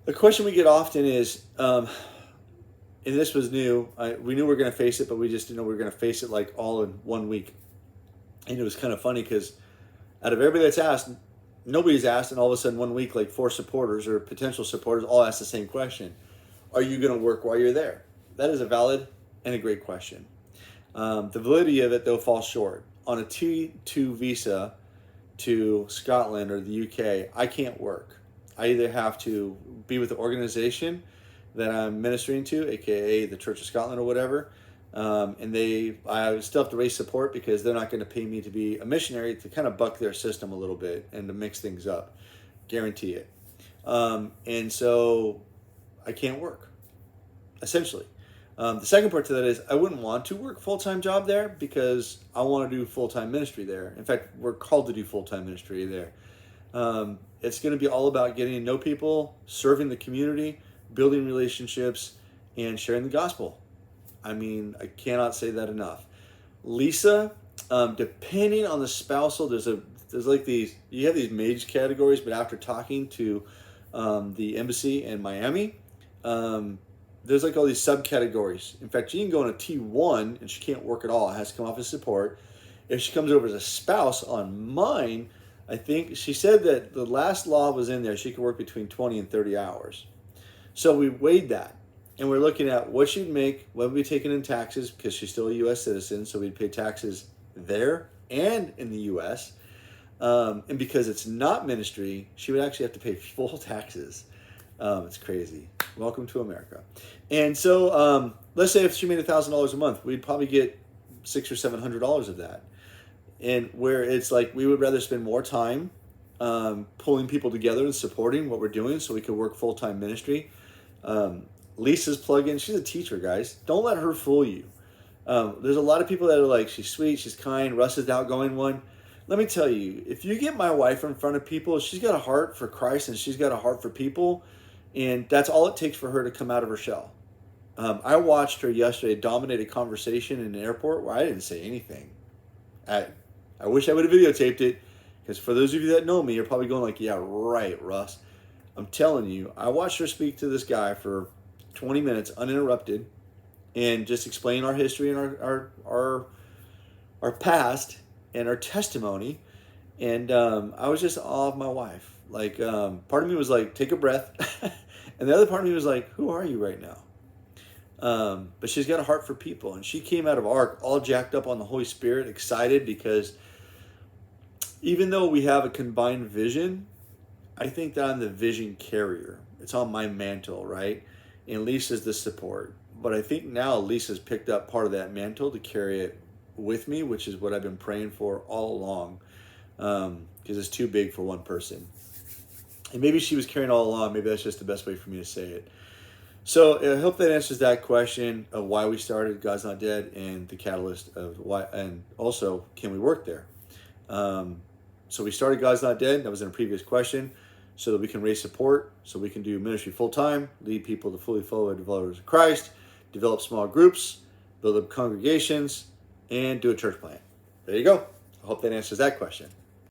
The question we get often is, and this was new. We knew we were going to face it, but we just didn't know we were going to face it like all in 1 week. And it was kind of funny because out of everybody that's asked, nobody's asked, and all of a sudden 1 week, like 4 supporters or potential supporters all asked the same question: are you going to work while you're there? That is a valid and a great question. The validity of it, though, falls short. On a T2 visa to Scotland or the UK, I can't work. I either have to be with the organization that I'm ministering to, aka the Church of Scotland or whatever, and I still have to raise support because they're not going to pay me to be a missionary, to kind of buck their system a little bit and to mix things up. Guarantee it. And so I can't work, essentially. The second part to that is I wouldn't want to work full-time job there because I want to do full-time ministry there. In fact, we're called to do full-time ministry there. It's going to be all about getting to know people, serving the community, building relationships, and sharing the gospel. I mean, I cannot say that enough. Lisa, depending on the spousal, there's like these, you have these major categories, but after talking to the embassy in Miami, there's like all these subcategories. In fact, she can go on a T1 and she can't work at all. It has to come off as support. If she comes over as a spouse on mine, I think she said that the last law was in there. She could work between 20 and 30 hours. So we weighed that. And we're looking at what she'd make, what would be taken in taxes, because she's still a U.S. citizen, so we'd pay taxes there and in the U.S. And because it's not ministry, she would actually have to pay full taxes. It's crazy. Welcome to America. And so let's say if she made $1,000 a month, we'd probably get $600 or $700 of that. And where it's like we would rather spend more time pulling people together and supporting what we're doing so we could work full-time ministry. Lisa's plug-in. She's a teacher, guys. Don't let her fool you. There's a lot of people that are like, she's sweet, she's kind. Russ is the outgoing one. Let me tell you, if you get my wife in front of people, she's got a heart for Christ and she's got a heart for people. And that's all it takes for her to come out of her shell. I watched her yesterday dominate a conversation in an airport where I didn't say anything. I wish I would have videotaped it, because for those of you that know me, you're probably going like, yeah, right, Russ. I'm telling you, I watched her speak to this guy for 20 minutes uninterrupted and just explain our history and our past and our testimony. And I was just awe of my wife. Like, part of me was like, take a breath. And the other part of me was like, who are you right now? But she's got a heart for people. And she came out of ARC all jacked up on the Holy Spirit, excited, because even though we have a combined vision, I think that I'm the vision carrier. It's on my mantle, right? And Lisa's the support. But I think now Lisa's picked up part of that mantle to carry it with me, which is what I've been praying for all along, because it's too big for one person. And maybe she was carrying all along. Maybe that's just the best way for me to say it. So I hope that answers that question of why we started God's Not Dead and the catalyst of why, and also, can we work there? So we started God's Not Dead. That was in a previous question, so that we can raise support, so we can do ministry full-time, lead people to fully follow the followers of Christ, develop small groups, build up congregations, and do a church plant. There you go. I hope that answers that question.